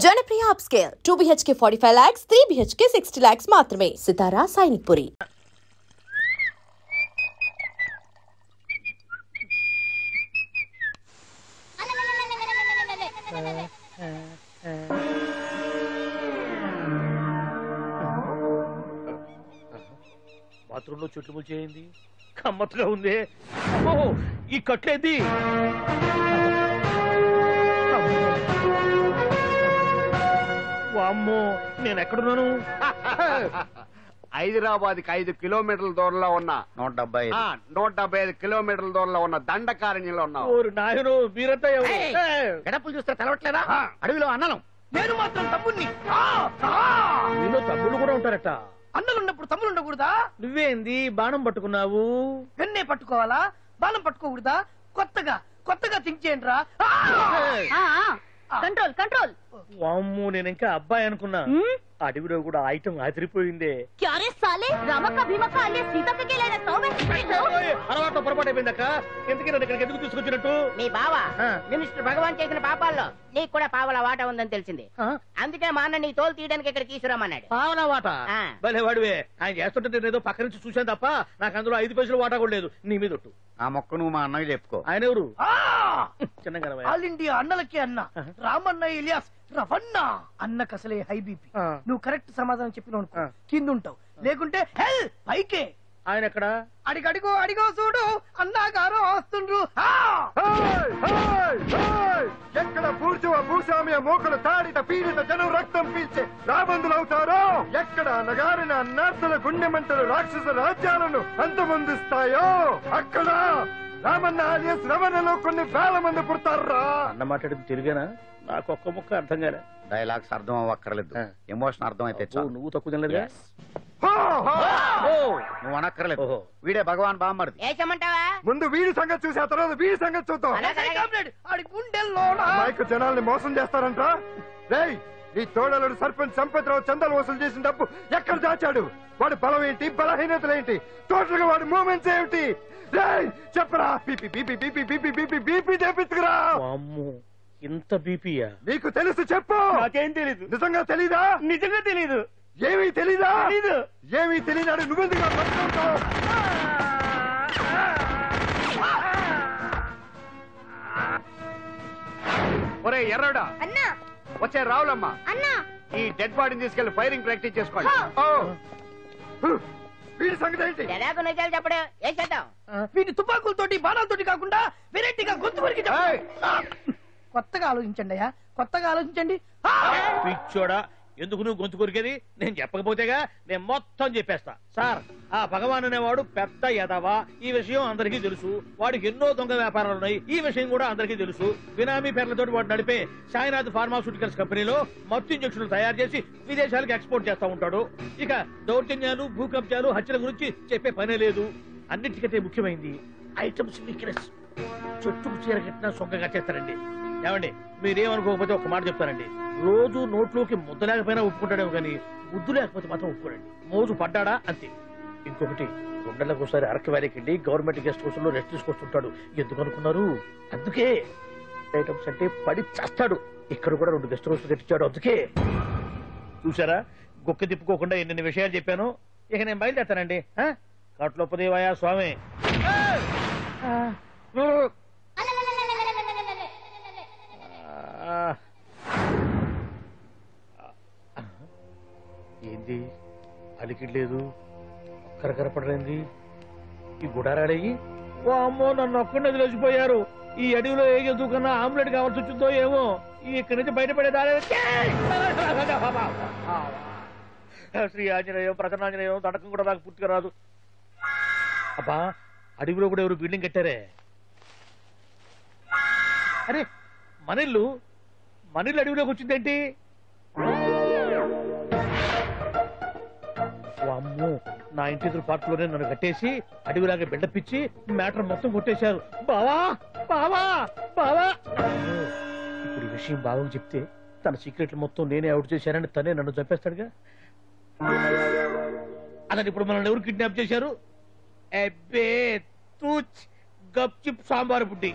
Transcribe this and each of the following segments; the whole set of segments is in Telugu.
Janapriya upscale 2 BHK 45 lakhs, 3 BHK 60 lakhs మాత్రమే. సితారా సైనిక్పురి. బాత్రూంలో చెట్లు ముల్చేయింది, కమ్మత్తుగా ఉంది. ఈ కట్లేది వామ్మో, నేను ఎక్కడున్నాను? హైదరాబాద్కి 5 కిలోమీటర్ల దూరంలో ఉన్న 175 కిలోమీటర్ల దూరంలో ఉన్న దండకారణ్యంలో ఉన్నావు. నాయను మీరంతా గడపలు చూస్తే తెలవట్లేదా? అడవిలో అన్నలం. నేను మాత్రం తమ్ముణ్ణి. మీలో తమ్ముళ్ళు కూడా ఉంటారట. అన్నలున్నప్పుడు తమ్ముళ్ళు ఉండకూడదా? నువ్వేంది బాణం పట్టుకున్నావు? వెన్నే పట్టుకోవాలా, బాణం పట్టుకోకూడదా? కొత్తగా థింక్ చేయండి రా. Control control. వామ్మో, నేను ఇంకా అబ్బాయి అనుకున్నా. అడవిలో కూడా ఐటమ్ అదిరిపోయిందే. అలవాటు పొరపాటు అయిపోయిందక్క. ఎందుకు నన్ను ఇక్కడికి ఎందుకు తీసుకొచ్చినట్టు? మీ బావా మినిస్టర్ భగవాన్ చేసిన పాపాల్లో నీకు కూడా పావల వాటా ఉందని తెలిసింది. అందుకే మా అన్న నీ తోలు తీయడానికి ఇక్కడ తీసుకురామన్నాడు. పావలా వాటా? భలే వాడివే. ఆయన చేస్తుంటే నేను ఏదో పక్క నుంచి చూశాను తప్ప నాకు అందులో 5 పైసలు వాటా కూడా లేదు. నీ మీద ఒట్టు. ఆ మొక్క నువ్వు మా అన్నకి చెప్పుకో. ఆయన ఎవరు? చిన్నగా ఆల్ ఇండియా అన్నలకి అన్న రామన్న ఇలియాస్ రవన్న. అన్నకు అసలే హై బీపీ. నువ్వు కరెక్ట్ సమాధానం చెప్పిన కింద ఉంటావు, లేకుంటే హెల్ పైకే. ఆయన ఎక్కడ? అడిగో చూడు, అన్నగారు వస్తుండ్రు. ఎక్కడ భూస్వామ్య మోకలు తాడిత పీడిత జనం రక్తం పీల్చే రాబందులవుతారో, ఎక్కడ నగారిన నర్సుల గుండె మంటలు రాక్షస రాజ్యాలను అంతమొందిస్తాయో, అక్కడ రామన్న ఆలియస్ రమణలో కొన్ని వేల మంది పుడతారా. అన్న మాట్లాడింది తిరిగానా? నాకు ఒక్క ముక్క అర్థం కాలే. డైలాగ్స్ అర్థం అవ్వక్కర్లేదు, ఎమోషన్ అర్థం అయితే నువ్వు తక్కువ తినలేదు. నువ్వు అనక్కర్లేదు. వీడే భగవాన్ బామ్మర్ది. ఏమంటావా? ముందు వీడి సంగతి చూసి ఆ తర్వాత వీడి సంగతి చూద్దాం. మైకు జనాల్ని మోసం చేస్తారంట. రేయ్, నీ తోడలుడు సర్పంచ్ సంపత్రావు చందాలు వసూలు చేసిన డబ్బు ఎక్కడ దాచాడు? వాడి బలం ఏంటి, బలహీనతలేంటి, టోటల్ గా వాడి మూమెంట్స్ ఏమిటి? రేయ్ చెప్పరా. BP BP BP BP BP BP చేపిస్తురా. ఇంత బీపీయా? నీకు తెలుసు చెప్పు. నాకేం తెలీదు. నిజంగా తెలీదా? నిజంగా తెలీదు. ఏమీ తెలీదా? ఏమీ తెలియనాడు నువ్వెందుకు పట్టుకుంటావు? ఒరే ఎర్రడా, అన్నా వచ్చే రావులమ్మా, అన్నా ఈ డెడ్ బాడీని తీసుకెళ్లి ఫైరింగ్ ప్రాక్టీస్ చేసుకోండి. వీడి సంగతి ఏంటి? ఎలాగో నిజాలు చెప్పడు. ఏం చేద్దాం? వీటి తుపాకులతోటి బాణాలతోటి కాకుండా వెరైటీగా గొంతు వరకు కొత్తగా ఆలోచించండి అయ్యా, కొత్తగా ఆలోచించండి. పిచ్చోడా, ఎందుకు నువ్వు గొంతు కొరికేది? నేను చెప్పకపోతేగా నేను మొత్తం చెప్పేస్తా. సార్, ఆ భగవాన్ అనేవాడు పెద్ద యదవా, ఈ విషయం అందరికీ తెలుసు. వాడికి ఎన్నో దొంగ వ్యాపారాలు ఉన్నాయి, ఈ విషయం కూడా అందరికీ తెలుసు. బినామీ పేర్లతో వాడు నడిపే సాయినాథ్ ఫార్మాస్యూటికల్స్ కంపెనీలో మత్తు ఇంజక్షన్లు తయారు చేసి విదేశాలకు ఎక్స్పోర్ట్ చేస్తా ఉంటాడు. ఇక దౌర్జన్యాలు, భూకబ్జాలు, హత్యల గురించి చెప్పే పనే లేదు. అన్నిటికంటే ముఖ్యమైంది ఐటమ్స్ వీక్నెస్. చెట్టుకు చీర కట్టినా సొంగగా చేస్తారండి. ఏమండి, మీరేమనుకోకపోతే ఒక మాట చెప్తానండి. రోజు నోట్లోకి ముద్ద లేకపోయినా ఒప్పుకుంటాడేమో కానీ ముద్దు లేకపోతే మాత్రం ఒప్పుకోడండి. మోజు పడ్డాడా అంతే. ఇంకొకటి, 2 నెలలకు ఒకసారి అరకు వ్యాలీకి వెళ్ళి గవర్నమెంట్ గెస్ట్ హౌస్ లో రెస్ట్ తీసుకొస్తుంటాడు. ఎందుకు అనుకున్నారు? అందుకే. ఐటమ్స్ అంటే పడి చేస్తాడు. ఇక్కడ కూడా 2 గెస్ట్ హౌస్ కట్టించాడు. అందుకే. చూసారా, గొక్క తిప్పుకోకుండా ఎన్ని విషయాలు చెప్పాను. ఇక నేను బయలుదేరతానండి. కట్లోపదేవాయా స్వామి. ఏంది అలికిడ్లేదు, కరకరపడలేంది ఈ గుడారాడయ్యి? ఓ అమ్మో, నన్ను ఒక్కడే వదిలేసిపోయారు. ఈ అడవిలో ఏ జంతువుకన్నా ఆమ్లెట్ కావాల్సి వచ్చిందో ఏమో. ఇక్కడి నుంచి బయటపడేదా? శ్రీ ఆంజనేయం, ప్రసన్నాంజనేయం, తడకం కూడా నాకు పూర్తిగా రాదు. అబ్బా, అడవిలో కూడా ఎవరు బిల్డింగ్ కట్టారే? అరే, మనిల్లు అడవిలోకి వచ్చిందేంటి? అమ్మో, నా ఇంటి ఎదురు పార్ట్లోనే నన్ను కట్టేసి అడవిలాగా బిల్డపిచ్చి మ్యాటర్ మొత్తం కొట్టేశారు. బావా బావా బావా. ఇప్పుడు ఈ విషయం బావకు చెప్తే తన సీక్రెట్లు మొత్తం నేనే అవుట్ చేశానని తనే నన్ను చంపేస్తాడుగా. అతను ఇప్పుడు మనల్ని ఎవరు కిడ్నాప్ చేశారు? అబ్బే తూచ్, గప్ చిప్ సాంబార్ బుడ్డి.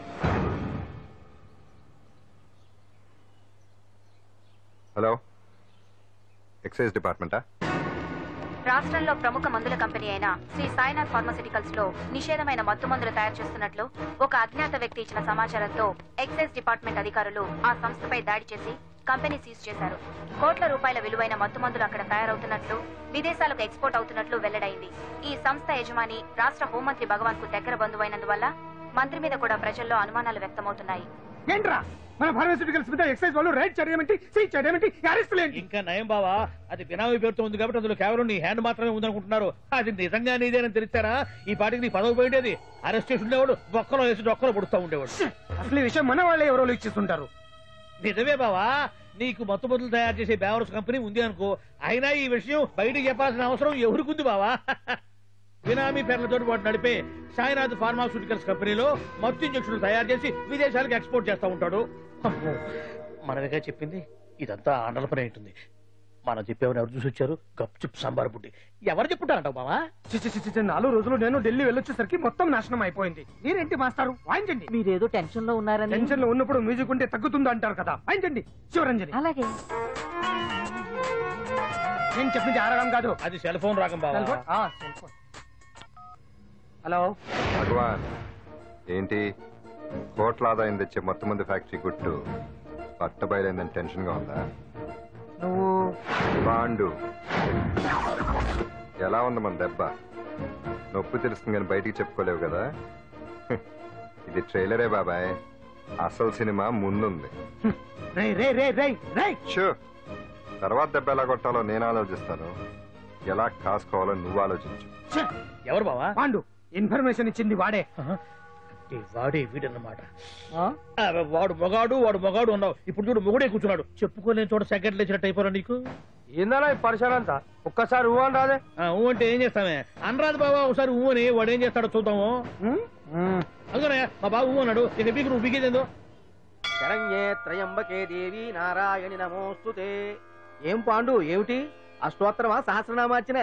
హలో, ఎక్సైజ్ డిపార్ట్మెంటా? రాష్ట్రంలో ప్రముఖ మందుల కంపెనీ అయిన శ్రీ సాయినాథ్ ఫార్మాస్యూటికల్స్ లో నిషేధమైన మత్తు మందులు తయారు చేస్తున్నట్లు ఒక అజ్ఞాత వ్యక్తి ఇచ్చిన సమాచారంతో ఎక్సైజ్ డిపార్ట్మెంట్ అధికారులు ఆ సంస్థపై దాడి చేసి కంపెనీ సీజ్ చేశారు. కోట్ల రూపాయల విలువైన మత్తు మందులు అక్కడ తయారవుతున్నట్లు, విదేశాలకు ఎక్స్పోర్ట్ అవుతున్నట్లు వెల్లడైంది. ఈ సంస్థ యజమాని రాష్ట్ర హోంమంత్రి భగవాన్ కు దగ్గర బంధువైనందువల్ల మంత్రి మీద కూడా ప్రజల్లో అనుమానాలు వ్యక్తమవుతున్నాయి. ఏంట్రా మన ఫార్మాస్యూటికల్స్ మీద ఎక్సైజ్ వాళ్ళు రైడ్ చేయడమేంటి, సీజ్ చేయడమేంటి, అరెస్ట్ లేంటి? ఇంకా నయం బావా, అది బినామీ పేరుతో ఉంది కాబట్టి అందులో కేవలం నీ హ్యాండ్ మాత్రమే ఉందనుకుంటున్నారు. అది నిజంగా నీదేనని తెలిస్తారా ఈ పాటికి నీ పదవి పోయేది. అరెస్ట్ చేసి ఉండేవాడు బొక్కలో వేసి డొక్కలో పుడుతూ ఉండేవాడు. అసలు ఈ విషయం మన వాళ్ళే ఎవరో ఇచ్చేస్తుంటారు. నిజమే బావా, నీకు మత్తు మందులు తయారు చేసే బేవర్స్ కంపెనీ ఉంది అనుకో, అయినా ఈ విషయం బయటికి చెప్పాల్సిన అవసరం ఎవరికుంది బావా? బినామీ పేర్లతో వాడు నడిపే సాయినాథ్ ఫార్మాస్యూటికల్స్ కంపెనీలో మత్తు ఇంజక్షన్లు తయారు చేసి విదేశాలకు ఎక్స్పోర్ట్ చేస్తూ ఉంటాడు. మనమేగా చెప్పింది, ఇదంతా ఆండల పని ఉంటుంది. మనం చెప్పేవని ఎవరు చూసి వచ్చారు? గప్చుప్ సాంబార్ బుడ్డి. ఎవరు చెప్పుంటారంటావు బావా? 4 రోజులు నేను ఢిల్లీ వెళ్ళొచ్చేసరికి మొత్తం నాశనం అయిపోయింది. మీరేంటి మాస్టారు, వాయించండి. మీరేదో టెన్షన్ లో ఉన్నారని. టెన్షన్ లో ఉన్నప్పుడు మ్యూజిక్ ఉంటే తగ్గుతుంది అంటారు కదా, వాయించండి శివరంజని. అలాగే. నేను చెప్పింది ఆరడం కాదు, అది సెల్ ఫోన్ రాగం బావా. Cell phone. హలో భగవాన్, ఏంటి కోట్ల ఆదాయం తెచ్చే మొత్తం మంది ఫ్యాక్టరీ గుట్టు పట్టబయలైందని టెన్షన్ గా ఉందా? నువ్వు బాండు ఎలా ఉంది మన దెబ్బ? నొప్పి తెలుస్తుంది కానీ బయటికి చెప్పుకోలేవు కదా. ఇది ట్రైలరే బాబాయ్, అసలు సినిమా ముందుంది. రే రే రే రే రే షూ, తర్వాత దెబ్బ ఎలా కొట్టాలో నేను ఆలోచిస్తాను, ఎలా కాసుకోవాలో నువ్వు ఆలోచించు. ఎవరు బావా? పాండు. ఇన్ఫర్మేషన్ ఇచ్చింది వాడే. వాడే వీడన్నమాట. వాడు మొగాడు అన్నావు, ఇప్పుడు చూడు మొగుడే కూర్చున్నాడు. చెప్పుకోలేని చోట సెకండ్ లేచినట్టు అయిపోరా నీకు. ఏందన్నా ఈ పరిసరం అంతా? ఒక్కసారి ఊ అని రాదే. ఊ అంటే ఏం చేస్తామే? అనరాదు బాబా, ఒకసారి ఊ అని. వాడు ఏం చేస్తాడో చూద్దాము. అందుకనే మా బాబు ఊ అన్నాడు, ఇక బీకు నువ్వు బీకేదేందో. శరణ్యే త్రయంబకే దేవి నారాయణి నమోస్తుతే. ఏం పాండు, ఏమిటి అష్టోత్తరమా సహస్రనామార్చన?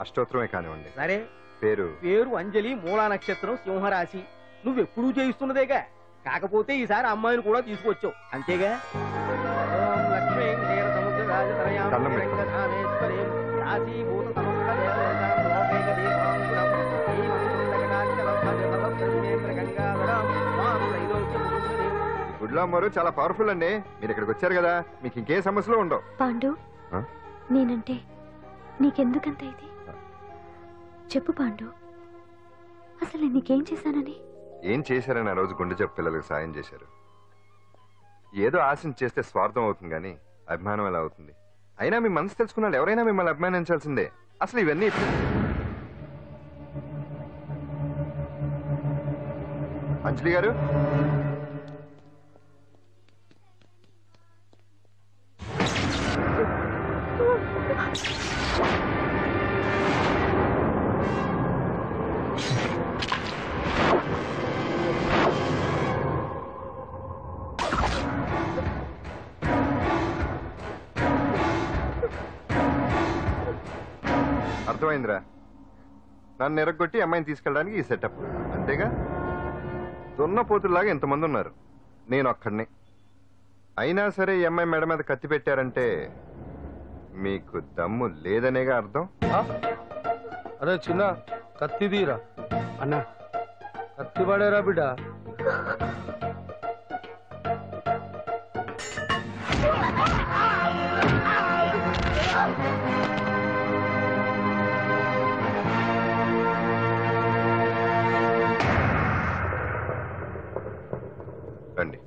అష్టోత్తరమే కానివ్వండి. సరే, పేరు అంజలి, మూలా నక్షత్రం, సింహరాశి. నువ్వెప్పుడూ చేయిస్తున్నదేగా, కాకపోతే ఈసారి అమ్మాయిని కూడా తీసుకొచ్చావు అంతేగా. ఓం లక్ష్మీ క్షీర సముద్ర రాజతనయాం శ్రీరంగధామేశ్వరీం రాశీభూత సమస్త దేవతాం లోకైక దీపాంకురం శ్రీమం పుస్తకటాక్షరం భజ గంగాధరం మాం త్రైలోక్యముకుంజనీం. గుడ్లో అమ్మరు చాలా పవర్ఫుల్ అండి. మీరు ఇక్కడికి వచ్చారు కదా, మీకు ఇంకేం సమస్యలు ఉండవు. పాండు, నేనంటే నీకెందుకంత ఇది? చెప్పు పాండు, అసలు నీకేం చేశానని? ఏం చేశారని ఆ రోజు గుండె జబ్బు పిల్లలకు సాయం చేశారు. ఏదో ఆశించి చేస్తే స్వార్థం అవుతుంది కానీ అభిమానం ఎలా అవుతుంది? అయినా మీ మనసు తెలుసుకున్నాడు ఎవరైనా మిమ్మల్ని అభిమానించాల్సిందే. అసలు ఇవన్నీ అంజలి గారు, అర్థమైందిరా? నన్ను ఎరగొట్టి అమ్మాయిని తీసుకెళ్ళడానికి ఈ సెటప్ అంతేగా? దున్నపోతుల్లాగా ఎంతమంది ఉన్నారు, నేను ఒక్కడిని. అయినా సరే ఈ అమ్మాయి మెడ మీద కత్తి పెట్టారంటే మీకు దమ్ము లేదనేగా అర్థం. అరే చిన్న కత్తి తీరా అన్నా, కత్తి పడేరా బిడ్డ. రండి.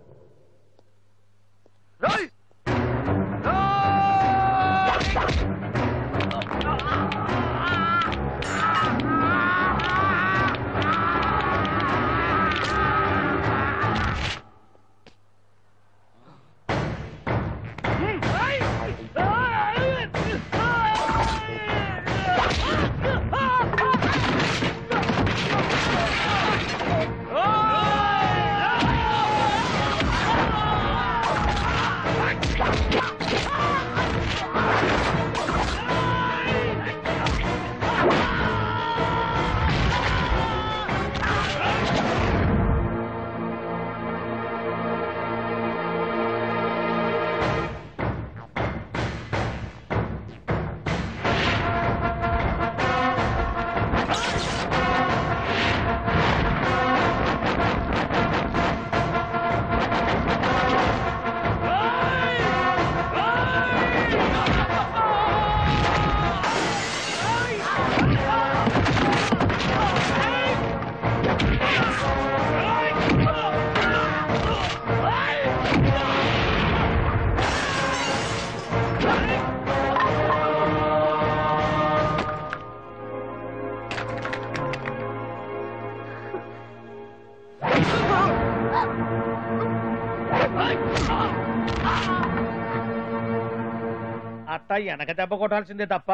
అట్ట వెనక దెబ్బ కొట్టాల్సిందే తప్ప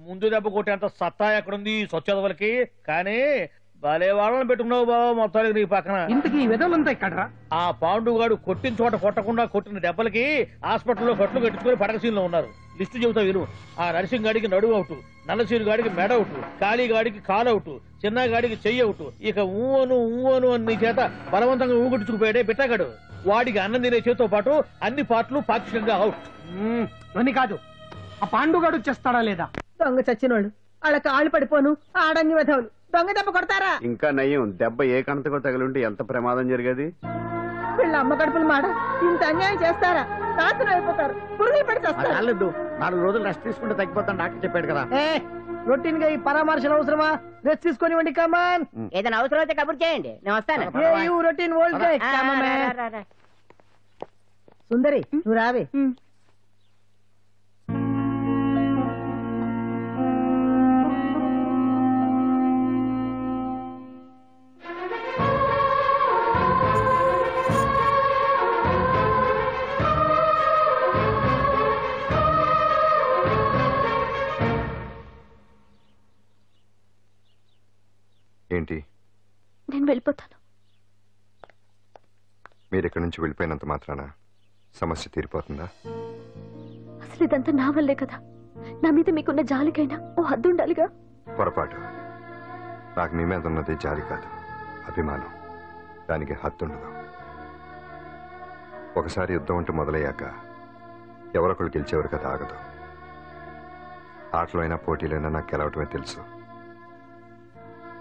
ముందు దెబ్బ కొట్టేంత సత్తా ఎక్కడుంది సొచ్చదవులకి. కానీ భలే వాళ్ళని పెట్టుకున్నావు బాబు మొత్తానికి నీ పక్కన. ఇంతకీ విధులంతా ఇక్కడ ఆ పాండుగాడు కొట్టిన చోట కొట్టకుండా కొట్టిన దెబ్బలకి హాస్పిటల్లో కట్లు కట్టించుకుని పడకసీన్లో ఉన్నారు. లిస్టు చెబుతా విను. ఆ నరసింగ్ గాడికి నడువు అవుట్, నల్లసీరు గాడికి మెడ అవుట్, కాళీ గాడికి కాలు అవుట్, చిన్న గాడికి చెయ్యి అవుట్. ఇక ఊవను అని నీ చేత బలవంతంగా ఊగుట్టుకుపోయాడే బిట్టగాడు. వాడికి అన్నం తినే చేతితో పాటు అన్ని పార్ట్లు పాక్షికంగా అవుట్. అని కాదు, ఆ పాండుగాడు చేస్తాడా లేదా? దొంగ చచ్చినోళ్ళు వాళ్ళ కాళ్ళు పడిపోను ఆడంగి విధవులు దొంగ దెబ్బ కొడతారా? ఇంకా నయ్యం, దెబ్బ ఏ కణతకో తగిలింటే ఎంత ప్రమాదం జరిగేది. వీళ్ళ అమ్మ కడుపులు మాట ఇంత అన్యాయం చేస్తారా? నాశనం అయిపోతారు, పురుగులు పడి చేస్తారు. 4 రోజులు రెస్ట్ తీసుకుంటే తగ్గిపోతాను డాక్టర్ చెప్పాడు కదా. రొటీన్ గా ఈ పరామర్శలు అవసరమా? రెస్ట్ తీసుకొని కమాన్. ఏదైనా అవసరం అయితే కబుర్ చేయండి, నేను వస్తాను. రొటీన్ ఓల్డ్ సుందరి నువ్వు రావే. ఏంటి? నేను వెళ్ళిపోతాను. మీరు ఇక్కడి నుంచి వెళ్ళిపోయినంత మాత్రాన సమస్య తీరిపోతుందా? అసలు ఇదంతా నా వల్లే కదా. నా మీద మీకున్న జాలికైనా ఓ హద్దు ఉండాలిగా. పొరపాటు. నాకు మీ మీద ఉన్నది జాలి కాదు, అభిమానం. దానికి హద్దుండదు. ఒకసారి యుద్ధం అంటూ మొదలయ్యాక ఎవరొకళ్ళు గెలిచేవారు కదా ఆగదు. ఆటలో అయినా పోటీలైనా నాకు గెలవటమే తెలుసు.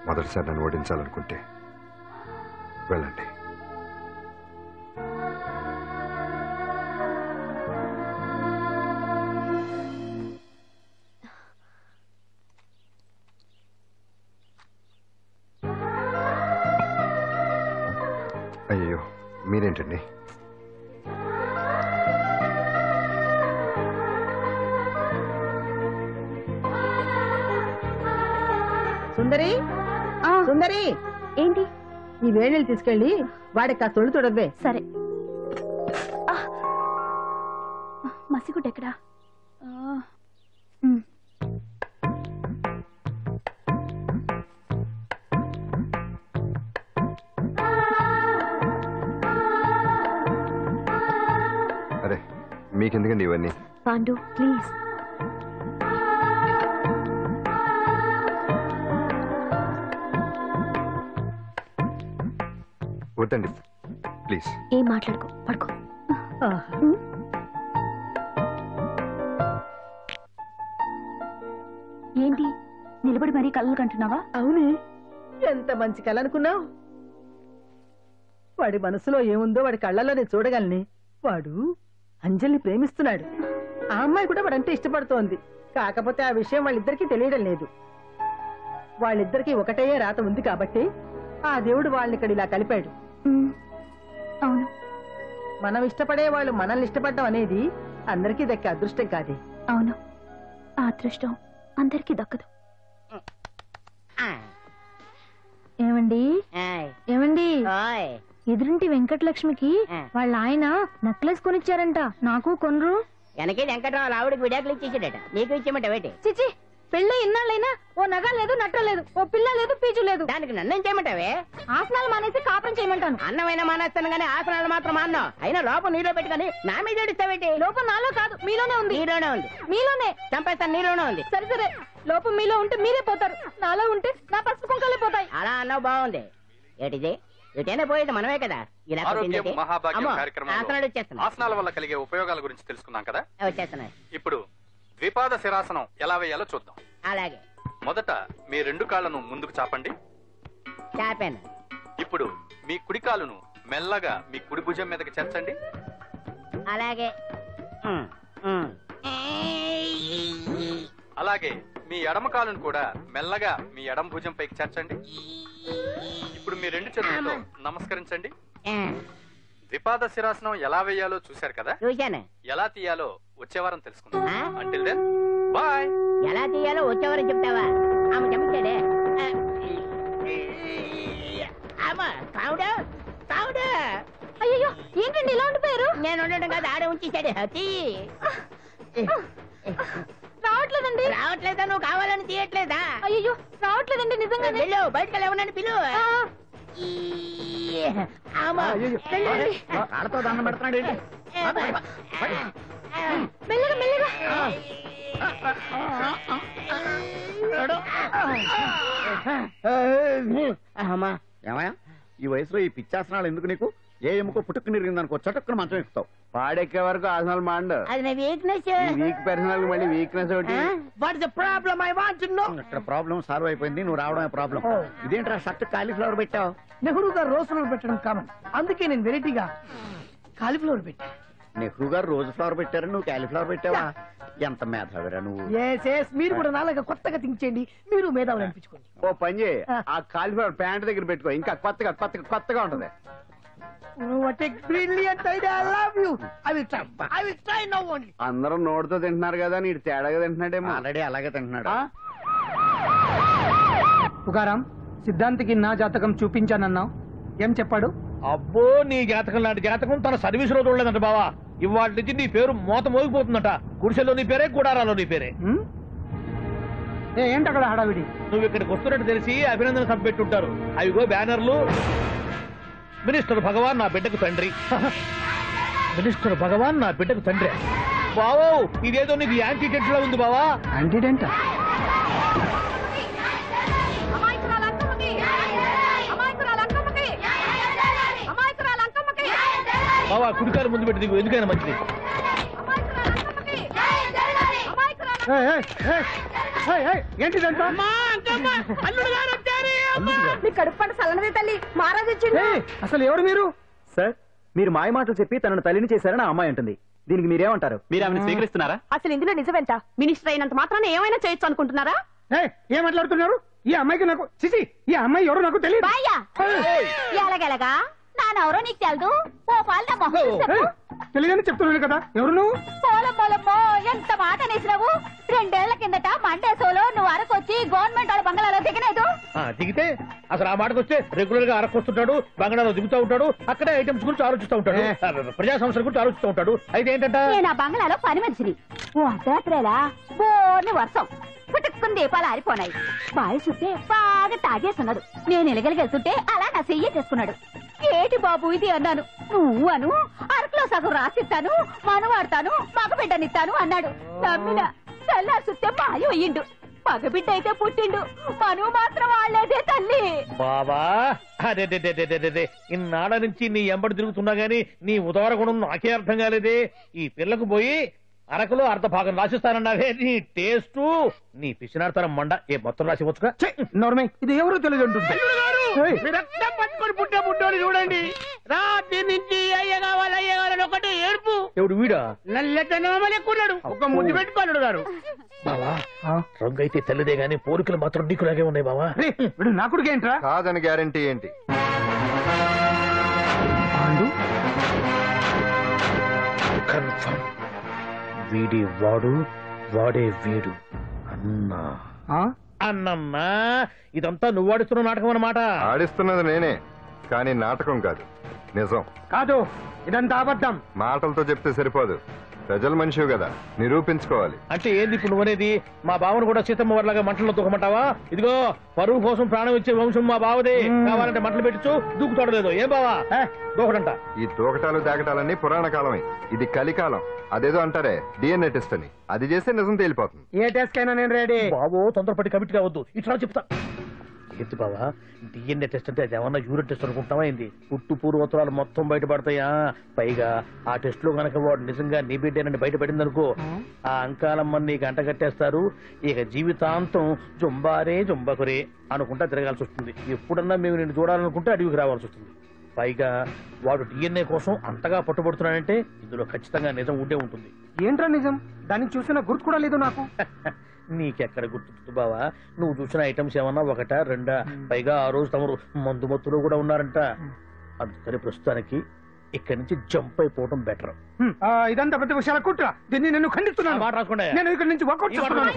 మొదటిసారి నన్ను ఓడించాలనుకుంటే వెళ్ళండి. అయ్యో మీరేంటండి? సుందరి సుందరి, ఏంటి? ఈ వేణీలు తీసుకెళ్ళి వాడికి ఆ తొలి తొడవే. సరే. మసిగుడ్డ ఎక్కడా? అరే మీకెందుకండి ఇవన్నీ? పాండు ప్లీజ్. వద్దండి ప్లీజ్. ఏం మాట్లాడుకో, పడుకో. ఏంటి నిలబడి మరీ కళ్ళు కంటున్నావా? అవునే, ఎంత మంచి కళ అనుకున్నావు. వాడి మనసులో ఏముందో వాడి కళ్ళల్లో నేను చూడగలని. వాడు అంజలిని ప్రేమిస్తున్నాడు. ఆ అమ్మాయి కూడా వాడంటే ఇష్టపడుతోంది. కాకపోతే ఆ విషయం వాళ్ళిద్దరికీ తెలియడం లేదు. వాళ్ళిద్దరికీ ఒకటయ్యే రాత ఉంది కాబట్టి ఆ దేవుడు వాళ్ళని ఇక్కడ ఇలా కలిపాడు. అవును, మనం ఇష్టపడే వాళ్ళు మనల్ని ఇష్టపడడం అనేది అందరికీ దక్కే అదృష్టం కాదే. అవును, ఆ అదృష్టం అందరికీ దక్కదు. ఏమండి ఏమండి, ఎదురింటి వెంకటలక్ష్మికి వాళ్ళ ఆయన నెక్లెస్ కొనిచ్చారంట. నాకు కొనరు. వెనకే వెంకటరావు ఆవిడకి విడాకులు ఇచ్చేసాడట, నీకు ఇచ్చేమంటావేటి? చిచి, పెళ్ళి ఇన్నాళ్ళైనా ఓ నగ లేదు, నట్ట లేదు, ఓ పిల్ల లేదు, పీచు లేదు. దానికి నన్నేం చేయమంటావే? ఆసనాలు మానేసి కాపురం చేయమంటాను. అన్నమైనా మానేస్తాను గానీ ఆసనాలు మాత్రం మాన్నా. అయినా లోపం నీలో పెట్టుకుని నా మీద ఏడుస్తావేటి? లోపం నాలో కాదు, మీలోనే ఉంది. నీలోనే ఉంది. మీలోనే చంపేస్తాను, నీలోనే ఉంది. సరే సరే, లోపం మీలో ఉంటే మీరే పోతారు, నాలో ఉంటే నా పసుపు కుంకాలే పోతాయి. అలా అన్నావు, బాగుంది. ఏటిది? ఎటైనా పోయేది మనమే కదా. ఇలా ఆసనాలు వచ్చేస్తున్నాయి. ఆసనాల వల్ల కలిగే ఉపయోగాల గురించి తెలుసుకున్నాం కదా, వచ్చేస్తున్నాయి. ఇప్పుడు ద్విపాద శిరాసనం ఎలా వేయాలో చూద్దాం. అలాగే. మొదట మీ 2 కాళ్లను ముందుకు చాపండి. చాపాను. ఇప్పుడు మీ కుడి కాలును మెల్లగా మీ కుడి భుజం మీదకి చేర్చండి. అలాగే. అలాగే మీ ఎడమ కాలును కూడా మెల్లగా మీ ఎడమ భుజం పైకి చేర్చండి. ఇప్పుడు మీ 2 చేతులతో నమస్కరించండి. ద్విపాద శిరాసనం ఎలా వేయాలో చూశారు కదా? చూశాను. ఎలా తీయాలో వచ్చే వారం తెలుసుకుందాం. Until then bye. ఎలా తీయాలో వచ్చేవారని చెప్తావా? ఆమె చెప్తాడే. అయ్యో ఏంటండి ఇలా ఉండిపోయారు? నేను ఉండడం కాదు, ఆడే ఉంచేశాడు. రావట్లేదండి. రావట్లేదా? నువ్వు కావాలని తీయట్లేదా? అయ్యో రావట్లేదండి నిజంగా. వెళ్ళు, బయటకు వెళ్ళవనని పిలు. ఆడతో దండం పెడుతున్నాడు. మెల్లగా మెల్లగా. ఏమయ్యా ఈ వయసులో ఈ పిచ్చాసనాలు ఎందుకు నీకు? ఏ ఎముకో పుట్టుకు నిరిగిందనుకో చటుక్కున మంచం ఎక్కుతావు. పాడెక్కే వరకు ఆసనాలు మాండు. అది నా వీక్నెస్. వీక్ పర్సనల్ మళ్ళీ వీక్నెస్ ఒకటి. ఇక్కడ ప్రాబ్లం సాల్వ్ అయిపోయింది. నువ్వు రావడమే ప్రాబ్లం. ఇదేంట్రా షర్ట్ కాలీఫ్లవర్ పెట్టావు? నెహ్రూ గారు రోజ్ ఫ్లవర్ పెట్టడం కామన్, అందుకే నేను వెరైటీగా కాలీఫ్లవర్ పెట్టా. నెహ్రూ గారు రోజు ఫ్లవర్ పెట్టారు, నువ్వు కాలీఫ్లవర్ పెట్టావా? ఎంత మేధావిరా నువ్వు. మీరు కూడా నాలుగా కొత్తగా థింక్ చేయండి, మీరు మేధావులు అనిపించుకోండి. ఓ పని చేయి, ఆ కాలీఫ్లవర్ ప్యాంట్ దగ్గర పెట్టుకో, ఇంకా కొత్తగా ఉంటది. అందరూ నోటితో తింటున్నారు కదా, నీడు తేడాగా తింటున్నాడేమో. ఆల్రెడీ అలాగే తింటున్నాడు. పుకారాం, సిద్ధాంతికి నా జాతకం చూపించానన్నావు, ఏం చెప్పాడు? అబ్బో, నీ జాతకం లాంటి జాతకం తన సర్వీస్ లో చూడలేదంట బావా. ఇవాళ నుంచి నీ పేరు మోత మోగిపోతుందట. గుడిసెలో నీ పేరే, గుడారాలో నీ పేరే. ఏంటి అక్కడ హడావిడి? నువ్వు ఇక్కడికి వస్తున్నట్టు తెలిసి అభినందన సభ పెట్టుంటారు. అవిగో బ్యానర్లు. మినిస్టర్ భగవాన్ నా బిడ్డకు తండ్రి. మినిస్టర్ భగవాన్ నా బిడ్డకు తండ్రి. బావో, ఇదేదో నీకు యాంటీడెంట్ లో ఉంది బావా. యాంటీడెంట్? బావా, కుడికారు ముందు పెట్టి దిగు, ఎందుకైనా మంచిది. ఏంటిదంట? అసలు ఎవరు మీరు? సార్, మీరు మాయ మాటలు చెప్పి తనను తల్లిని చేశారని ఆ అమ్మాయి అంటుంది. దీనికి మీరేమంటారు? మీరు ఆమెను స్వీకరిస్తున్నారా? అసలు ఇందులో నిజమేంట? మినిస్టర్ అయినంత మాత్రాన ఏమైనా చేయొచ్చు అనుకుంటున్నారా? ఏం మాట్లాడుతున్నారు? ఈ అమ్మాయికి నాకు చిసి, ఈ అమ్మాయి ఎవరు నాకు తెలియదు. ఎలాగెలగా నానెవరో నీకు తెలదు. ఓ పాలన మొహం చెప్పు. తెలియదని చెప్తున్నాను కదా, ఎవరు నువ్వు? పోలమ్మో, ఎంత మాట అనేసినావు. 2 ఏళ్ల కిందట మండే సోలో నువ్వు అరకొచ్చి గవర్నమెంట్ వాళ్ళ బంగాళాలో దిగలేదు. దిగితే అసలు ఆ మాటకు వస్తే రెగ్యులర్ గా అరకొస్తుంటాడు, బంగాళాలో దిగుతూ ఉంటాడు, అక్కడే ఐటమ్స్ గురించి ఆలోచిస్తూ ఉంటాడు, ప్రజా సంస్థల గురించి ఆలోచిస్తూ ఉంటాడు. అయితే ఏంటంట, నేను ఆ బంగాళాలో పని మనిషిని. ఓ అర్ధరాత్రేలా బోర్ని వర్షం పుట్టుకుని దీపాలు ఆరిపోనాయి. బాయి చుట్టే బాగా తాగేస్తున్నాడు. నేను ఎలగలిగెళ్తుంటే అలా నా చెయ్యి చేసుకున్నాడు. ఏటి బాబు ఇది అన్నాను. నువ్వు అను, అరకులో సగం రాసిస్తాను, మనవాడతాను, మగబిడ్డనిస్తాను అన్నాడు. నమ్మిన తెల్లారి చుట్టే మాయ అయ్యిండు. మగబిడ్డ అయితే పుట్టిండు, మనువు మాత్రం వాళ్ళేదే తల్లి. బాబా అదే ఇన్నాళ్ళ నుంచి నీ ఎంబడి తిరుగుతున్నా గానీ నీ ఉదార గుణం నాకే అర్థం కాలేదే. ఈ పిల్లకు పోయి అరకులో అర్ధ భాగం రాసిస్తానన్నావే, నీ టేస్టు నీ పిచ్చినాడతనం మండ. ఏ మొత్తం రాసివచ్చుగా? ఇది ఎవరో తెలియదు అంటుంది. పట్టుకొని పుట్టే పుట్టోని చూడండి. రాత్రి నుంచి అయ్య కావాలని ఒకటి ఏడుపు. ఎవడు వీడా? నల్లెక్కున్నాడు, ఒక ముద్దు పెట్టుకోలేడు గారు. బావా, రంగు అయితే తెల్లదే గానీ పోలికలు మాత్రం నీకులాగే ఉన్నాయి బావా. నా కొడుకు ఏంట్రా? కాదని గ్యారంటీ ఏంటి? కన్ఫర్మ్. వీడి వాడు, వాడే వీడు. అన్నా అన్నమ్మా, ఇదంతా నువ్వు ఆడిస్తున్న నాటకం అన్నమాట. ఆడిస్తున్నది నేనే, కానీ నాటకం కాదు, నిజం కాదు. ఇదంతా అబద్ధం. మాటలతో చెప్తే సరిపోదు, ప్రజల మనిషివి కదా, నిరూపించుకోవాలి. అంటే ఏంది ఇప్పుడు నువ్వనేది? మా బావను కూడా సీతమ్మ వారిలాగా మంటల్లో దూకమంటావా? ఇదిగో పరువు కోసం ప్రాణం ఇచ్చే వంశం మా బావదే. కావాలంటే మంటలు పెట్టచ్చు, దూకుతాడలేదు. ఏం బావా దూకడంట? ఈ దూకటాలు దాకటాలన్నీ పురాణ కాలమే, ఇది కలికాలం. అదేదో అంటారే డిఎన్ఏ టెస్ట్ అని, అది చేస్తే నిజం తేలిపోతుంది. ఏ టెస్ట్ కైనా నేను రెడీ. బాబో, తొందరపడి కమిట్ కావద్దు, ఇట్లా చెప్తా. ఏంటి బావా, డిఎన్ఏ టెస్ట్ అంటే అది ఏమన్నా యూరిన్ టెస్ట్ అనుకుంటావా ఏంది? పుట్టు పూర్వోత్తరాలు మొత్తం బయటపడతాయా? పైగా ఆ టెస్ట్ లో గనక వాడు నిజంగా నీ బిడ్డేనని బయటపడింది అనుకో, ఆ అంకాలమ్మని నీకు అంట కట్టేస్తారు. ఇక జీవితాంతం జుంబారే జుంబకురే అనుకుంటా తిరగాల్సి వస్తుంది. ఎప్పుడన్నా మేము నిన్ను చూడాలనుకుంటే అడవికి రావాల్సి వస్తుంది. పైగా వాడు డిఎన్ఏ కోసం అంతగా పట్టుబడుతున్నాడంటే ఇందులో ఖచ్చితంగా నిజం ఉండే ఉంటుంది. ఏంట్రా నిజం? దాన్ని చూసిన గుర్తు కూడా లేదు నాకు. నీకెక్కడ గుర్తుంది బావా? నువ్వు చూసిన ఐటమ్స్ ఏమన్నా ఒకటా రెండా? పైగా ఆ రోజు తమరు మందు మత్తులో కూడా ఉన్నారంట. అందుకని ప్రస్తుతానికి ఇక్కడి నుంచి జంప్ అయిపోవడం బెటర్. ఇదంతా పెద్ద విషయాల కుట్ర. దీన్ని నేను ఖండిస్తున్నాను. మాట రాసుకోండి. నేను ఇక్కడి నుంచి వర్కౌట్ చేస్తున్నాను.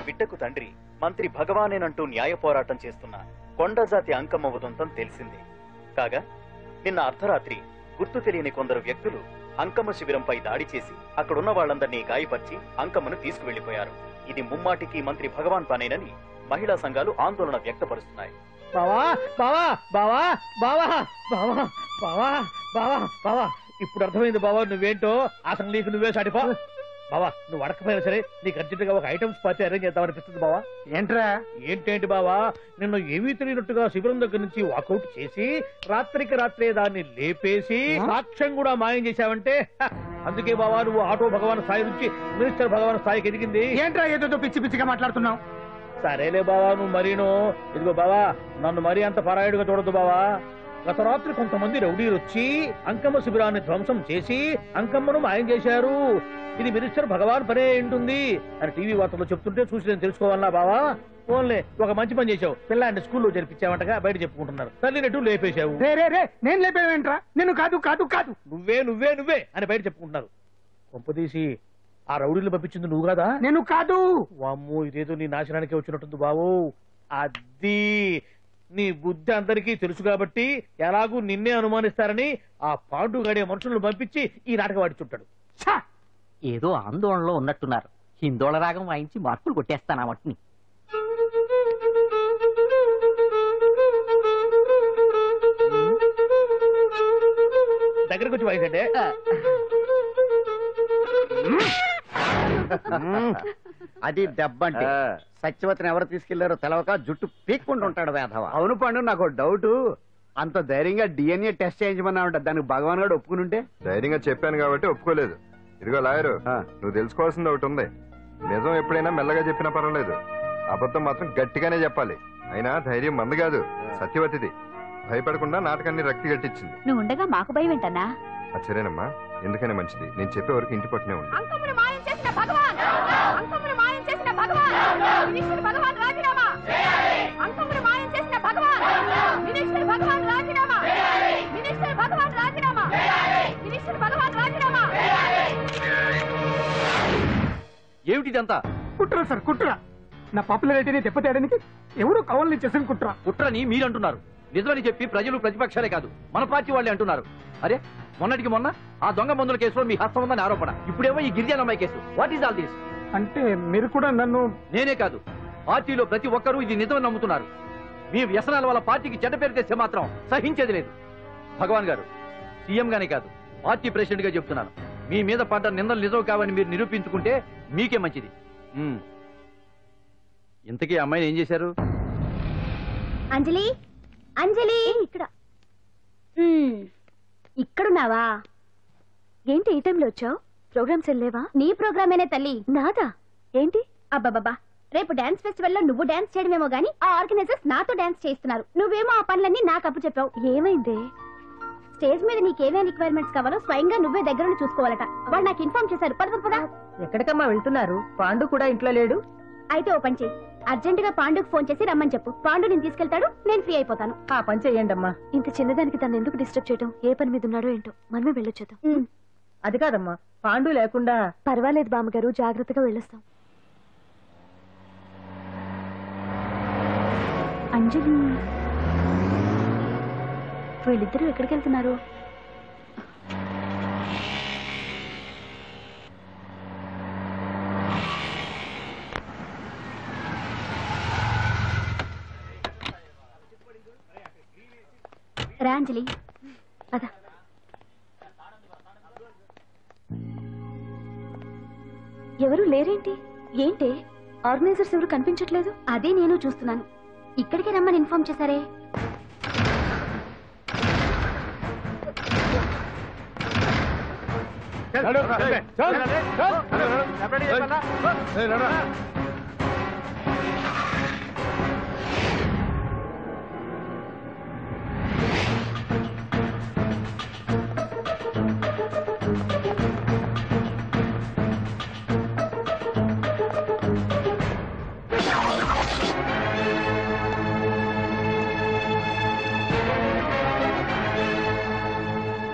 బిడ్డకు తండ్రి మంత్రి భగవానేనంటూ న్యాయ పోరాటం చేస్తున్న కొండజాతి అంకమ్మ ఉదంతం తెలిసింది. కాగా నిన్న అర్ధరాత్రి గుర్తు తెలియని కొందరు వ్యక్తులు అంకమ్మ శిబిరంపై దాడి చేసి అక్కడున్న వాళ్లందరినీ గాయపరిచి అంకమ్మను తీసుకువెళ్లిపోయారు. ఇది ముమ్మాటికి మంత్రి భగవాన్ పనేనని మహిళా సంఘాలు ఆందోళన వ్యక్తపరుస్తున్నాయి. బావా బావా బావా బావా బావా బావా బావా బావా ఇప్పుడు అర్థమైంది బావా నువ్వేంటో. అసలు నీకు నువ్వే సాటిపో బావా. నువ్వు అడకపోయినా సరే నీకు అర్జెంట్ గా ఒక ఐటమ్స్ పార్టీ అరేంజ్ చేద్దామనిపిస్తుంది బావా. ఏంట్రా? ఏంటేంటి బావా, నిన్ను ఏమీ తెలియనట్టుగా శిబిరం దగ్గర నుంచి వాకౌట్ చేసి రాత్రికి రాత్రే దాన్ని లేపేసి సాక్ష్యం కూడా మాయం చేశావంటే అందుకే బావా నువ్వు ఆటో భగవాన్ స్థాయి నుంచి మినిస్టర్ భగవాన్ స్థాయికి ఎదిగింది. ఏంట్రా ఏదో పిచ్చి పిచ్చిగా మాట్లాడుతున్నావు? సరేలే బావా నువ్వు మరీను. ఇదిగో బావా నన్ను మరీ అంత పరాయుడుగా చూడద్దు బావా. గత రాత్రి కొంతమంది రౌడీలు వచ్చి అంకమ్మ శిబిరాన్ని ధ్వంసం చేసి అంకమ్మను మాయం చేశారు. ఇది మినిస్టర్ భగవాన్ పనే ఉంటుంది అని టీవీ వార్తల్లో చెప్తుంటే చూసి నేను తెలుసుకోవాలన్నా బావా. ఓన్లే ఒక మంచి పని చేశావు. పిల్లాన్ని స్కూల్లో జరిపించావంటగా బయట చెప్పుకుంటున్నారు. తల్లినట్టు లేపేశావు. నేను లేపేవేంట్రా? నేను కాదు కాదు కాదు నువ్వే నువ్వే నువ్వే అని బయట చెప్పుకుంటున్నారు. కొంపదీసి ఆ రౌడీలు పంపించింది నువ్వు కాదా? నేను కాదు. వామ్మో ఇదేదో నీ నాశనానికి వచ్చినట్టుంది బావు. అది నీ బుద్ధి అందరికీ తెలుసు కాబట్టి ఎలాగూ నిన్నే అనుమానిస్తారని ఆ పాండుగాడే మనుషులను పంపించి ఈ నాటకం ఆడిచుంటాడు. ఏదో ఆందోళనలో ఉన్నట్టున్నారు. హిందోళ రాగం వాయించి మార్కులు కొట్టేస్తాను ఆ మట్టిని. దగ్గరకు వచ్చి వాయించండి. అది దెబ్బంటే. సత్యవతిని ఎవరు తీసుకెళ్లారో తెలవక జుట్టు పీక్కుంటూ ఉంటాడు వేధవ. అవును పండు, నాకు డౌట్. అంత ధైర్యంగా డిఎన్ఏ టెస్ట్ చేయించమన్నా ఉంటా. దానికి భగవాన్ గారు ఒప్పుకుని ఉంటే. ధైర్యంగా చెప్పాను కాబట్టి ఒప్పుకోలేదు. ఇదిగో లాయరు, నువ్వు తెలుసుకోవాల్సింది ఒకటి ఉంది. నిజం ఎప్పుడైనా మెల్లగా చెప్పినా పర్వాలేదు, అబద్ధం మాత్రం గట్టిగానే చెప్పాలి. అయినా ధైర్యం మంది కాదు, సత్యవతిది. భయపడకుండా నాటకాన్ని రక్తి గట్టించింది. నువ్వు ఉండగా మాకు భయం ఏంటన్నా? సరేనమ్మా, ఎందుకనే మంచిది. నేను చెప్పే వరకు ఇంటి పట్టునే ఉంది. అంకమ్మను మాయం చేసిన భగవాన్, అంకమ్మను మాయం చేసిన భగవాన్, మినిస్టర్ భగవాన్ రాజీనామా. అంకమ్మను మాయం చేసిన భగవాన్, మినిస్టర్ భగవాన్ రాజీనామా. మినిస్టర్ భగవాన్ రాజీనామా. మినిస్టర్ భగవాన్ రాజీనామా. ఏమిటిదంతా? కుట్ర సార్, కుట్ర. నా పాపులారిటీని దెబ్బతేయడానికి ఎవరు కావాలని చేసిన కుట్ర. కుట్రని మీరంటున్నారు. నిజమని చెప్పి ప్రజలు ప్రతిపక్షాలే కాదు మన పార్టీ వాళ్ళే అంటున్నారు. అరే మొన్నటికి మొన్న ఆ దొంగ మందుల కేసులో మీ హస్తం ఉందని ఆరోపణ. ఇప్పుడేమో ఈ గిరిజన అమ్మాయి case. What is all this? అంటే మీరు కూడా నన్ను... నేనే కాదు, పార్టీలో ప్రతి ఒక్కరూ ఇది నిజమని నమ్ముతున్నారు. మీ వ్యసనాల వల్ల పార్టీకి చెడ్డ పేరు తెస్తే మాత్రం సహించేది లేదు. భగవాన్ గారు, సీఎం గానే కాదు పార్టీ ప్రెసిడెంట్ గా చెప్తున్నాను. మీ మీద పడ్డ నిందలు నిజం కావని మీరు నిరూపించుకుంటే మీకే మంచిది. ఇంతకీ అమ్మాయిని ఏం చేశారు? అంజలి, అంజలి ఇక్కడ ఇక్కడున్నావా? ఏంటి ఈ టైంలో వచ్చావు? ప్రోగ్రామ్స్ వెళ్ళేవా? నీ ప్రోగ్రామేనే తల్లి. నాదా? ఏంటి? అబ్బాబాబా, రేపు డాన్స్ ఫెస్టివల్ లో నువ్వు డాన్స్ చేయడమేమో గానీ ఆ ఆర్గనైజర్స్ నాతో డాన్స్ చేస్తున్నారు. నువ్వేమో ఆ పనులన్నీ నాకు అప్పు చెప్పావు. ఏమైంది? స్టేజ్ మీద నీకేమేం రిక్వైర్మెంట్స్ కావాలో స్వయంగా నువ్వే దగ్గర చూసుకోవాలట. వాళ్ళు నాకు ఇన్ఫార్మ్ చేశారు. పద. ఎక్కడికమ్మా వెళ్తున్నారు? పాండు కూడా ఇంట్లో లేడు. అయితే ఓ పని చేయి, అర్జెంట్ గా పాండుకు ఫోన్ చేసి రమ్మని చెప్పు. పాండు నేను తీసుకెళ్తాడు, నేను ఫ్రీ అయిపోతాను. ఆ పని చెయ్యండి అమ్మా. ఇంత చిన్నదానికి తను ఎందుకు డిస్టర్బ్ చేయడం? ఏ పని మీద ఉన్నాడో ఏంటో, మనమే వెళ్ళొచ్చేద్దాం. అది కాదమ్మా, పాండు లేకుండా... పర్వాలేదు బామ్మగారు, జాగ్రత్తగా వెళ్ళొస్తాం. అంజలి, వీళ్ళిద్దరూ ఎక్కడికి వెళ్తున్నారు? రా అంజలి, అదా. ఎవరు లేరేంటి? ఏంటి ఆర్గనైజర్స్ ఎవరు కనిపించట్లేదు? అదే నేను చూస్తున్నాను. ఇక్కడికి రమ్మని ఇన్ఫార్మ్ చేశారే.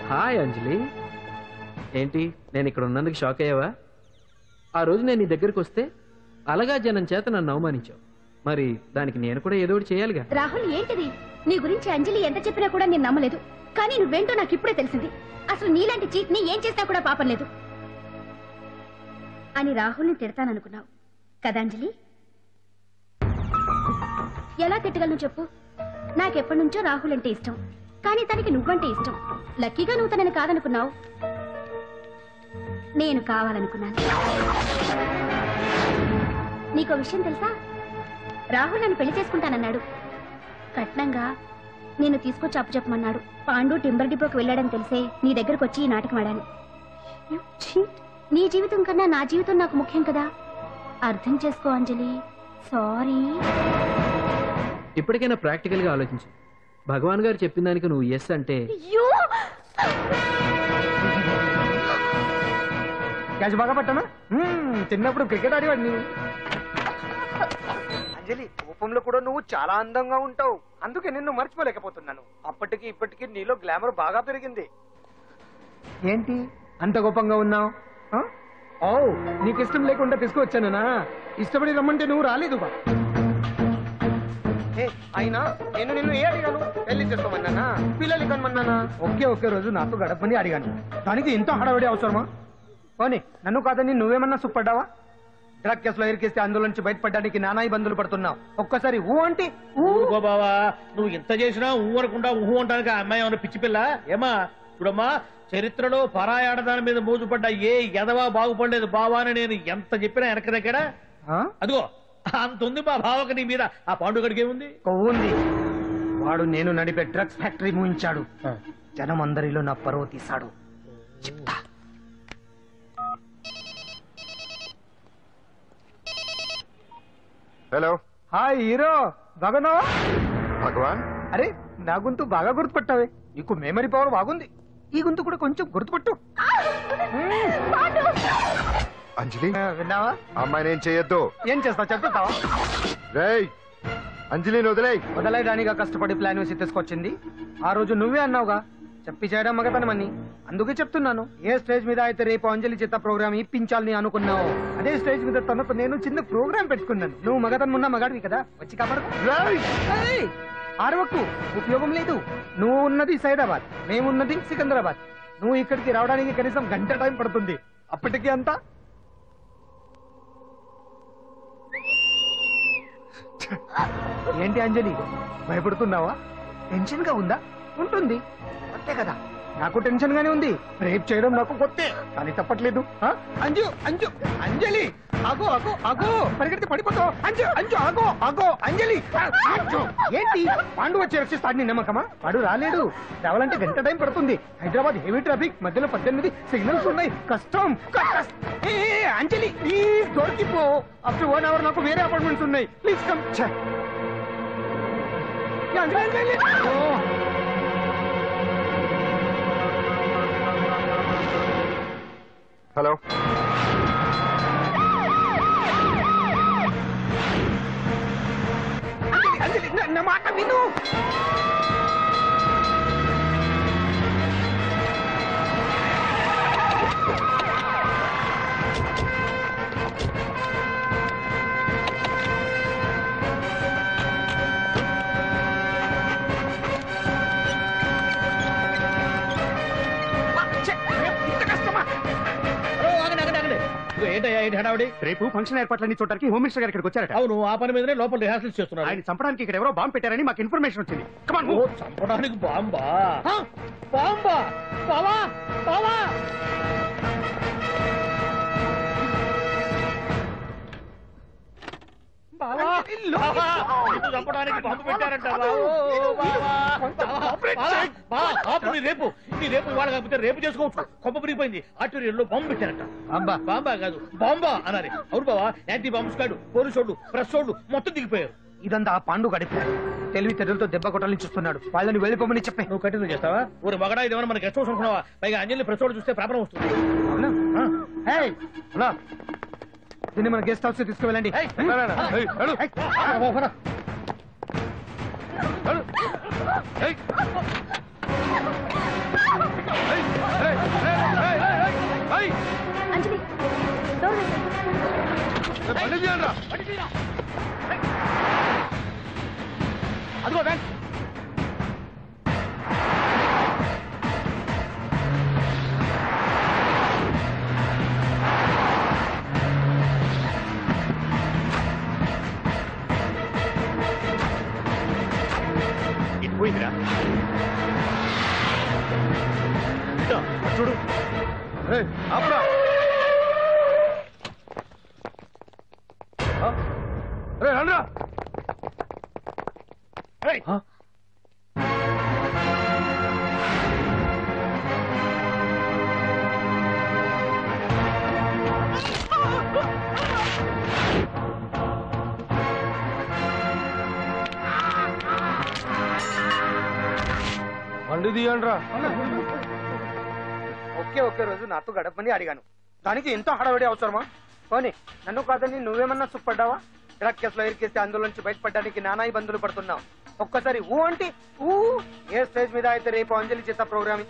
హాయ్ అంజలి. ఏంటి నేను ఇక్కడ ఉన్నందుకు షాక్ అయ్యావా? ఆ రోజు నేను నీ దగ్గరికి వస్తే అలగా జనం చేత నన్ను అవమానించావు. మరి దానికి నేను కూడా ఏదో ఒకటి చేయాలిగా. రాహుల్ ఏంటిది? నీ గురించి అంజలి ఎంత చెప్పినా కూడా నేను నమ్మలేదు. కానీ నువ్వేంటో నాకు ఇప్పుడే తెలిసింది. అసలు నీలాంటి చీట్ ని ఏం చేసినా కూడా పాపం లేదు అని రాహుల్ని తిడతాననుకున్నావు కదా అంజలి? ఎలా తిట్టగలను చెప్పు? నాకెప్పటి నుంచో రాహుల్ అంటే ఇష్టం, కానీ తనకి నువ్వంటే ఇష్టం. లక్కీగా నువ్వు తనని కాదనుకున్నావు, నేను కావాలనుకున్నాను. నీకో విషయం తెలుసా? రాహుల్ నన్ను పెళ్లి చేసుకుంటానన్నాడు. కట్నంగా నేను తీసుకొచ్చి అప్పు చెప్పమన్నాడు. పాండు టింబర్ డిపోకి వెళ్ళాడని తెలిసే నీ దగ్గరకు వచ్చి ఈ నాటకం ఆడాను. నీ జీవితం కన్నా నా జీవితం నాకు ముఖ్యం కదా, అర్థం చేసుకో అంజలి. సారీ. ఇప్పటికైనా ప్రాక్టికల్ గా ఆలోచించు. భగవాన్ గారు చెప్పిన దానికి నువ్వు ఎస్ అంటే క్యాచ్ బాగా పట్టానా? చిన్నప్పుడు క్రికెట్ ఆడేవాడిని. అంజలి, కోపంలో కూడా నువ్వు చాలా అందంగా ఉంటావు, అందుకే నిన్ను మర్చిపోలేకపోతున్నాను. అప్పటికి ఇప్పటికి నీలో గ్లామర్ బాగా పెరిగింది. ఏంటి అంత కోపంగా ఉన్నావు? ఓ, నీకు ఇష్టం లేకుండా తీసుకువచ్చానా? ఇష్టపడి రమ్మంటే నువ్వు రాలేదుగా. అయినా నేను నిన్ను ఏ అడిగాను? పెళ్లి చేసుకోమన్నానా, పిల్లలు కనమన్నానా? ఒకే రోజు నాతో గడపని అడిగాను, దానికి ఇంత హడావిడి అవసరమా? పోనీ నన్ను కాదని నువ్వేమన్నా సుప్పడ్డావా? డ్రగ్ కేసులో ఇరికిస్తే అందులో నుంచి బయటపడడానికి నానా ఇబ్బందులు పడుతున్నావు. ఒక్కసారి ఊ అంటే ఊరుకో బావా. నువ్వు ఇంత చేసినా ఊ అనకుండా ఊహు అంటానికి ఆ అమ్మాయి ఏమన్నా పిచ్చి పిల్ల ఏమా? చూడమ్మా, చరిత్రలో పరాయాడదాని మీద మోజుపడ్డ ఏ ఎదవా బాగుపడలేదు బావా అని నేను ఎంత చెప్పినా వెనక దగ్గర అదిగో అంత ఉంది మా బావకు నీ మీద. ఆ పాండుగడికి ఏముంది? కొవ్వుంది. వాడు నేను నడిపే డ్రగ్స్ ఫ్యాక్టరీ మూయించాడు. జనం అందరిలో నా పరువు తీశాడు. చెప్తా. హలో. హాయ్ హీరో, బాగున్నావా? భగవాన్, అరే నా గొంతు బాగా గుర్తుపట్టావే. నీకు మెమరీ పవర్ బాగుంది. ఈ గొంతు కూడా కొంచెం గుర్తుపట్టు. అంజలి, విన్నావా? అమ్మాయిని ఏం చేయొద్దు. ఏం చేస్తావు చెప్తావా? రేయ్, అంజలిని వదలయడానిగా కష్టపడి ప్లాన్ వేసి తీసుకొచ్చింది. ఆ రోజు నువ్వే అన్నావుగా చెప్పి చేయడం మగతనమని. అందుకే చెప్తున్నాను. ఏ స్టేజ్ మీద అయితే రేపు అంజలి చేత ప్రోగ్రామ్ ఇప్పించాలని అనుకున్నావు, అదే స్టేజ్ మీద తనకు నేను చిన్న ప్రోగ్రామ్ పెట్టుకున్నాను. నువ్వు మగతనం ఉన్న మగాడివి కదా, వచ్చి కాపాడు. ఆరవకు, ఉపయోగం లేదు. నువ్వు ఉన్నది సైదాబాద్, మేమున్నది సికింద్రాబాద్. నువ్వు ఇక్కడికి రావడానికి కనీసం గంట టైం పడుతుంది. అప్పటికి అంతా ఏంటి అంజలి, భయపడుతున్నావా? టెన్షన్ గా ఉందా? ఉంటుంది, కొత్తే కదా. నాకు టెన్షన్ గానే ఉంది. రేప్ చేయడం నాకు కొత్తే, కానీ తప్పట్లేదు. అంజు అంజు అంజలి, ఆగో ఆగో ఆగో, పరిగెడితే పడిపోతావు. అంజు అంజు ఆగో ఆగో అంజలి. అంజు, ఏంటి పాండు వచ్చి రక్షిస్తాడు నీ నమ్మకమా? వాడు రాలేడు. రావాలంటే గంట టైం పడుతుంది. హైదరాబాద్ హెవీ ట్రాఫిక్, మధ్యలో 18 సిగ్నల్స్ ఉన్నాయి. కష్టం. అంజలి ప్లీజ్ దొరికిపో. ఆఫ్టర్ 1 hour నాకు వేరే అపార్ట్మెంట్స్ ఉన్నాయి. Please come. హలో. నా మాట విను. రేపు ఫంక్షన్ ఏర్పాట్లన్నీ చూడడానికి హోమ్ మినిస్టర్ గారు ఇక్కడికి వచ్చారట. అవును, ఆ పని మీదనే లోపల రిహార్సల్స్ చేస్తున్నారు. ఆయన చంపడానికి ఇక్కడ ఎవరో బాంబు పెట్టారని మాకు ఇన్ఫర్మేషన్ వచ్చింది. చంపడానికి బాంబా? బాంబా? బావా బావా, చంపడానికి బాంబు పెట్టారంట. రేపు ఇవాళ కాకపోతే రేపు చేసుకోవచ్చు. కొమ్మ పిరిగిపోయింది. ఆర్టీరియల్లో బాంబు పెట్టారంట. బాంబా కాదు, బాంబా అనాలి. అవును బావా, యాంటీ బాంబు స్క్వాడ్, పోలీసు వాళ్ళు, ప్రెస్ వాళ్ళు మొత్తం దిగిపోయారు. ఇదంతా ఆ పాండు గడిపాడు. తెలివి తెరులతో దెబ్బ కొట్టాలని చూస్తున్నాడు. వాళ్ళని వెళ్ళిపోమని చెప్పే. నువ్వు కంటిన్యూ చేస్తావా? ఊరి మగడా ఇదేమన్నా మనకి ఎస్ట్ అనుకున్నావా? పైగా అంజలి ప్రెస్ వాళ్ళు చూస్తే ప్రాబ్లం వస్తుంది. అవునా? దీన్ని మన గెస్ట్ హౌస్ తీసుకువెళ్ళండి. అదిగో వ్యాన్. ఇది పోయిందిరా. ఇదో, అటు చూడు. ఆపరా. రే రండ్రా. బండి తీయండిరా. ఒకే రోజు నాతో గడపని అడిగాను, దానికి ఎంతో హడావిడి అవసరమా? పోనీ నన్ను కాదని నువ్వేమన్నా సుఖపడ్డావా? డ్రగ్ కేసులో ఇరికేస్తే అందులోంచి బయటపడడానికి నానా ఇబ్బందులు పడుతున్నావు. ఒక్కసారి ఊ అంటే ఊ. ఏ స్టేజ్ మీద అయితే రేపు అంజలి చేత ప్రోగ్రామ్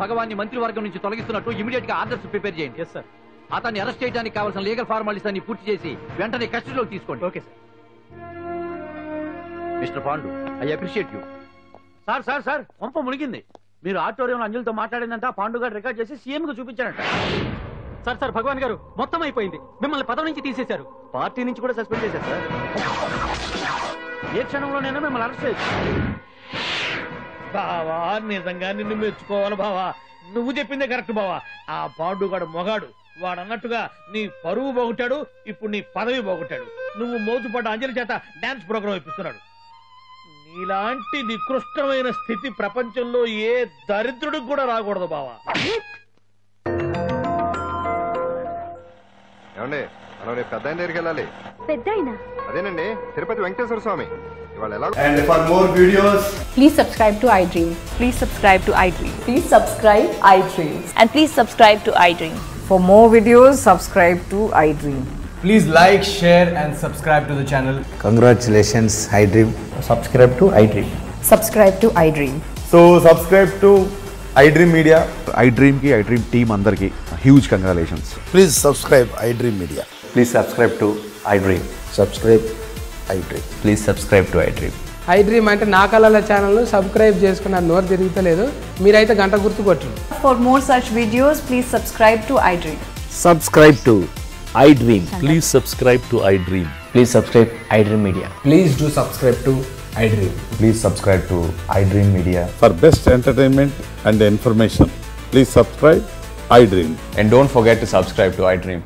భగవాన్ని మంత్రివర్గం నుంచి తొలగిస్తున్నట్టు ఇమీడియట్ గా ఆర్డర్స్ ప్రిపేర్ చేయండి. Yes sir. అతన్ని అరెస్ట్ చేయడానికి కావాల్సిన లీగల్ ఫార్మాలిటీస్ అన్ని పూర్తి చేసి వెంటనే కస్టడీలోకి తీసుకోండి. Okay sir. Mister Pandu, I appreciate you. Sir sir sir కొంప మునిగింది. మీరు ఆడిటోరియంలో అంజలితో మాట్లాడిందంట పాండు గారు రికార్డ్ చేసి సీఎం కు చూపించారంట. సార్ సార్ భగవాన్ గారు మొత్తం అయిపోయింది. మిమ్మల్ని పదవి నుంచి తీసేశారు. పార్టీ నుంచి కూడా సస్పెండ్ చేశారు సార్. ఏ క్షణంలోనైనా మిమ్మల్ని అరెస్ట్ చేయొచ్చు. బావా నిజంగా నిన్ను మెచ్చుకోవాలి బావా. నువ్వు చెప్పిందే కరెక్ట్ బావా. ఆ పాండుగాడు మొగాడు. వాడు అన్నట్టుగా నీ పరువు పోగొట్టాడు, ఇప్పుడు నీ పదవి పోగొట్టాడు. నువ్వు మోజుపడ్డ అంజలి చేత డాన్స్ ప్రోగ్రాం ఇప్పిస్తున్నాడు. నీలాంటి నికృష్టమైన స్థితి ప్రపంచంలో ఏ దరిద్రుడికి కూడా రాకూడదు బావా. ఏమండి మనం రేపు పెద్ద ఆయన దగ్గరికి వెళ్ళాలి. పెద్దాయన అదేనండి తిరుపతి వెంకటేశ్వర స్వామి. ఇవాళ ఎలా And for more videos, Please subscribe to iDream. Please subscribe to iDream. Please subscribe iDream. And please subscribe to iDream. For more videos, subscribe to iDream. please like, share and subscribe to the channel. Congratulations, iDream. Subscribe to iDream. Subscribe to iDream. So subscribe to iDream Media. iDream ki iDream team andarki huge congratulations. Please subscribe iDream Media. Please subscribe to iDream. Subscribe iDream. Please subscribe to iDream. iDream అంటే నా కళల ఛానల్ సబ్స్క్రైబ్ చేసుకున్న నోరు తిరుగుతలేదు. మీరైతే గంట గుర్తు కొట్టండి. For more such videos, please subscribe to iDream. Subscribe to iDream. Please subscribe to iDream. Please subscribe iDream Media. Please do subscribe to iDream. Please subscribe to iDream Media. For best entertainment and information, please subscribe iDream. And don't forget to subscribe to iDream.